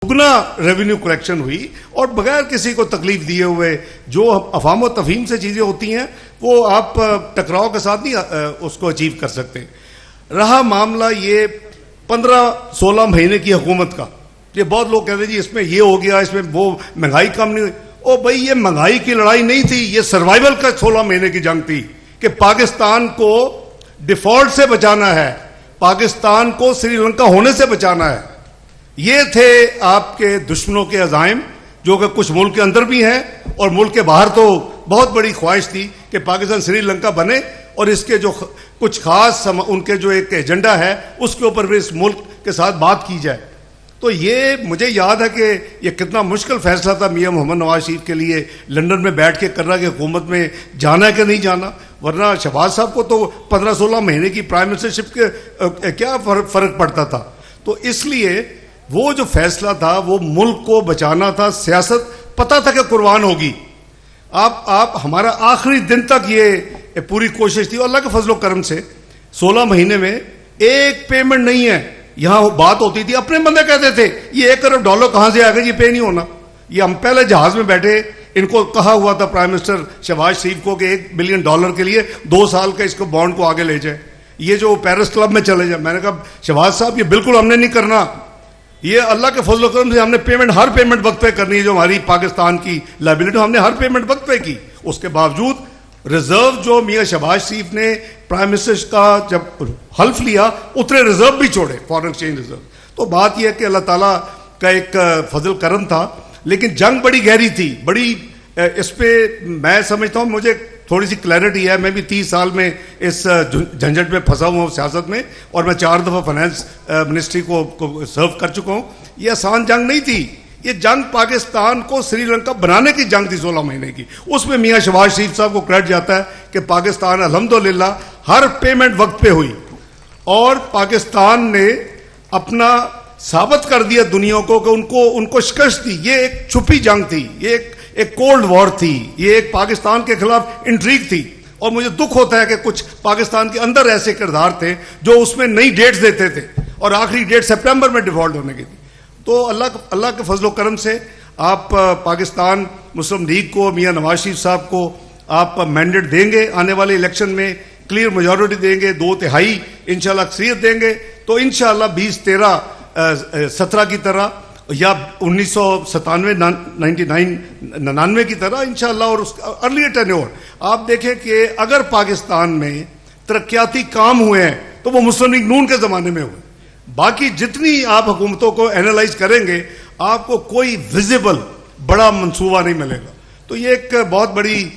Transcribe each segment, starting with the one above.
दुगना revenue collection हुई और बगैर किसी को तकलीफ दिए हुए जो अफाम व तफहीम से चीज़ें होती हैं वो आप टकराव के साथ नहीं उसको अचीव कर सकते। रहा मामला ये 15-16 महीने की हुकूमत का, ये बहुत लोग कहते हैं जी इसमें ये हो गया, इसमें वो महंगाई कम नहीं हुई। ओ भाई, ये महंगाई की लड़ाई नहीं थी, ये सर्वाइवल का 16 महीने की जंग थी कि पाकिस्तान को डिफॉल्ट से बचाना है, पाकिस्तान को श्रीलंका होने से बचाना है। ये थे आपके दुश्मनों के अज़ाइम, जो कि कुछ मुल्क के अंदर भी हैं और मुल्क के बाहर तो बहुत बड़ी ख्वाहिश थी कि पाकिस्तान श्रीलंका बने और इसके जो कुछ खास उनके जो एक एजेंडा है उसके ऊपर भी इस मुल्क के साथ बात की जाए। तो ये मुझे याद है कि ये कितना मुश्किल फैसला था मियां मोहम्मद नवाज शरीफ के लिए लंदन में बैठ के करना कि हुकूमत में जाना है कि नहीं जाना, वरना शहबाज साहब को तो 15-16 महीने की प्राइम मिनिस्टरशिप के क्या फर्क पड़ता था। तो इसलिए वो जो फैसला था वो मुल्क को बचाना था, सियासत पता था कि कुर्बान होगी। आप हमारा आखिरी दिन तक ये पूरी कोशिश थी और अल्लाह के फजलो करम से 16 महीने में एक पेमेंट नहीं है। यहां बात होती थी, अपने बंदे कहते थे ये $1 करोड़ कहां से आएगा, ये पे नहीं होना। ये हम पहले जहाज में बैठे, इनको कहा हुआ था प्राइम मिनिस्टर शहबाज शरीफ को कि $1 बिलियन के लिए 2 साल का इसको बॉन्ड को आगे ले जाए, ये जो पेरिस क्लब में चले जाए। मैंने कहा शहबाज साहब ये बिल्कुल हमने नहीं करना, ये अल्लाह के फजल करम से हमने हर पेमेंट वक्त पे करनी है। जो हमारी पाकिस्तान की लायबिलिटी हमने हर पेमेंट वक्त पे की। उसके बावजूद रिजर्व जो मियां शहबाज शरीफ ने प्राइम मिनिस्टर का जब हल्फ लिया उतने रिजर्व भी छोड़े, फॉरेन एक्सचेंज रिजर्व। तो बात यह है कि अल्लाह ताला का एक फजल करम था, लेकिन जंग बड़ी गहरी थी, बड़ी इस पे मैं समझता हूँ, मुझे थोड़ी सी क्लैरिटी है। मैं भी 30 साल में इस झंझट में फंसा हुआ हूँ सियासत में, और मैं 4 दफ़ा फाइनेंस मिनिस्ट्री को सर्व कर चुका हूँ। ये आसान जंग नहीं थी, ये जंग पाकिस्तान को श्रीलंका बनाने की जंग थी 16 महीने की। उसमें मियां शहबाज शरीफ साहब को क्रेडिट जाता है कि पाकिस्तान अल्हम्दुलिल्लाह हर पेमेंट वक्त पे हुई और पाकिस्तान ने अपना साबित कर दिया दुनिया को कि उनको शिकस्त दी। ये एक छुपी जंग थी, ये एक कोल्ड वॉर थी, ये एक पाकिस्तान के खिलाफ इंट्रीग थी। और मुझे दुख होता है कि कुछ पाकिस्तान के अंदर ऐसे किरदार थे जो उसमें नई डेट्स देते थे और आखिरी डेट सितंबर में डिफॉल्ट होने की थी। तो अल्लाह के फजलो करम से आप पाकिस्तान मुस्लिम लीग को, मियां नवाज शरीफ साहब को आप मैंडेट देंगे, आने वाले इलेक्शन में क्लियर मेजॉरिटी देंगे, 2/3 इंशाल्लाह अक्सरियत देंगे, तो इंशाल्लाह 2013-17 की तरह या 1997-99 की तरह इंशाल्लाह, और उसका अर्लियर टेन्योर आप देखें कि अगर पाकिस्तान में तरक्याती काम हुए हैं तो वो मुस्लिम लीग नून के ज़माने में हुए। बाकी जितनी आप हुकूमतों को एनालाइज करेंगे आपको कोई विजिबल बड़ा मंसूबा नहीं मिलेगा। तो ये एक बहुत बड़ी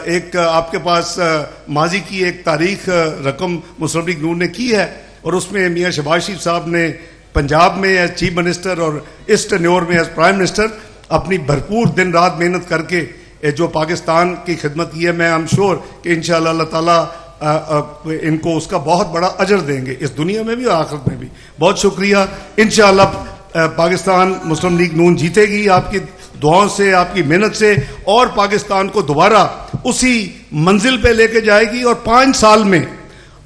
एक आपके पास माजी की एक तारीख रकम मुस्लिम लीग नून ने की है, और उसमें मियां शहबाज शरीफ साहब ने पंजाब में एज चीफ मिनिस्टर और इस टेन्योर में एज प्राइम मिनिस्टर अपनी भरपूर दिन रात मेहनत करके जो पाकिस्तान की खिदमत की है। मैं आई एम श्योर कि इंशाअल्लाह अल्लाह ताला इनको उसका बहुत बड़ा अजर देंगे, इस दुनिया में भी और आखिरत में भी। बहुत शुक्रिया। इंशाअल्लाह पाकिस्तान मुस्लिम लीग नून जीतेगी आपकी दुआओं से, आपकी मेहनत से, और पाकिस्तान को दोबारा उसी मंजिल पे लेके जाएगी। और 5 साल में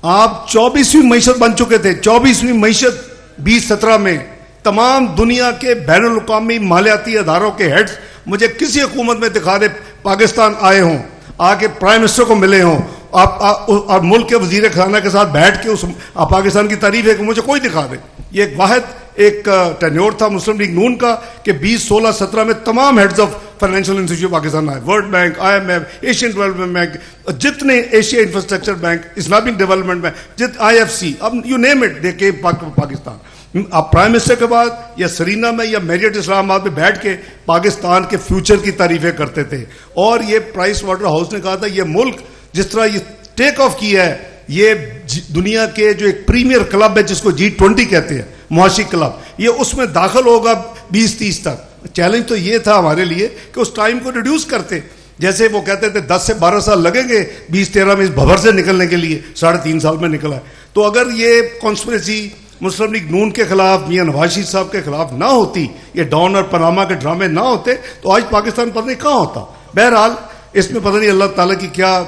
आप 24वीं मईशत बन चुके थे। 24वीं मईशत 2017 में तमाम दुनिया के बैनुल अक़वामी मालियाती अदारों के हेड्स मुझे किसी हुकूमत में दिखा दे पाकिस्तान आए हों, आके प्राइम मिनिस्टर को मिले हों, आप मुल्क के वजीर खाना के साथ बैठ के उस पाकिस्तान की तारीफ है कि मुझे कोई दिखा दे। ये एक वाहिद एक टेन्योर था मुस्लिम लीग नून का कि 2016-17 में तमाम heads of financial institute Pakistan आए, world bank, IMF, Asian development bank, जितने Asia infrastructure bank, Islamic development bank, IFC, अब यू नेम इट, देखे पाकिस्तान। आप प्राइम मिनिस्टर के बाद या सरीना में या मैरियट इस्लामाबाद में बैठ के पाकिस्तान के फ्यूचर की तारीफें करते थे। और ये प्राइस वाटर हाउस ने कहा था ये मुल्क जिस तरह ये टेक ऑफ किया है, ये दुनिया के जो एक प्रीमियर क्लब है जिसको G20 कहते हैं, मुआशी क्लब, ये उसमें दाखिल होगा 2030 तक। चैलेंज तो ये था हमारे लिए कि उस टाइम को रिड्यूस करते, जैसे वो कहते थे 10 से 12 साल लगेंगे 2013 में इस भंवर से निकलने के लिए, 3.5 साल में निकला है। तो अगर ये कॉन्स्पिरेसी मुस्लिम लीग नून के खिलाफ, मियां नवाज शरीफ साहब के खिलाफ ना होती, ये डॉन और पनामा के ड्रामे ना होते, तो आज पाकिस्तान पता नहीं कहाँ होता। बहरहाल इसमें पता नहीं अल्लाह ताला की क्या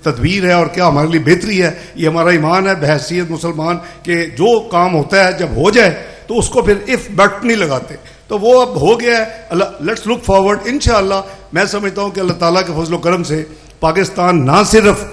तदबीर है और क्या हमारे लिए बेहतरी है। ये हमारा ईमान है बहैसियत मुसलमान कि जो काम होता है जब हो जाए तो उसको फिर इफ बट नहीं लगाते। تو وہ اب ہو گیا ہے. Let's look forward. انشاءاللہ میں سمجھتا ہوں کہ اللہ تعالیٰ کے فضل و کرم سے پاکستان نہ صرف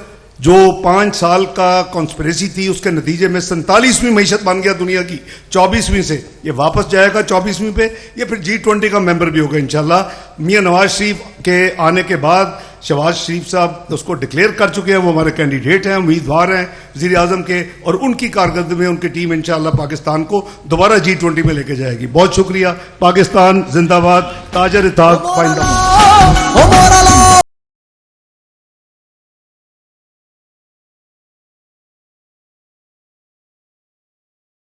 جو 5 سال کا کانسپریسی تھی اس کے نتیجے میں 47ویں معیشت بن گیا دنیا کی 24ویں سے, یہ واپس جائے گا 24ویں پہ, یہ پھر G20 کا ممبر بھی ہوگا انشاءاللہ. میاں نواز شریف کے آنے کے بعد شہباز شریف صاحب اس کو ڈکلیئر کر چکے ہیں, وہ ہمارے کینڈیڈیٹ ہیں, امیدوار ہیں وزیر اعظم کے, اور ان کی کارکردگی میں ان کی ٹیم انشاءاللہ پاکستان کو دوبارہ G20 میں لے کے جائے گی. بہت شکریہ. پاکستان زندہ باد. تاجر اتحاد.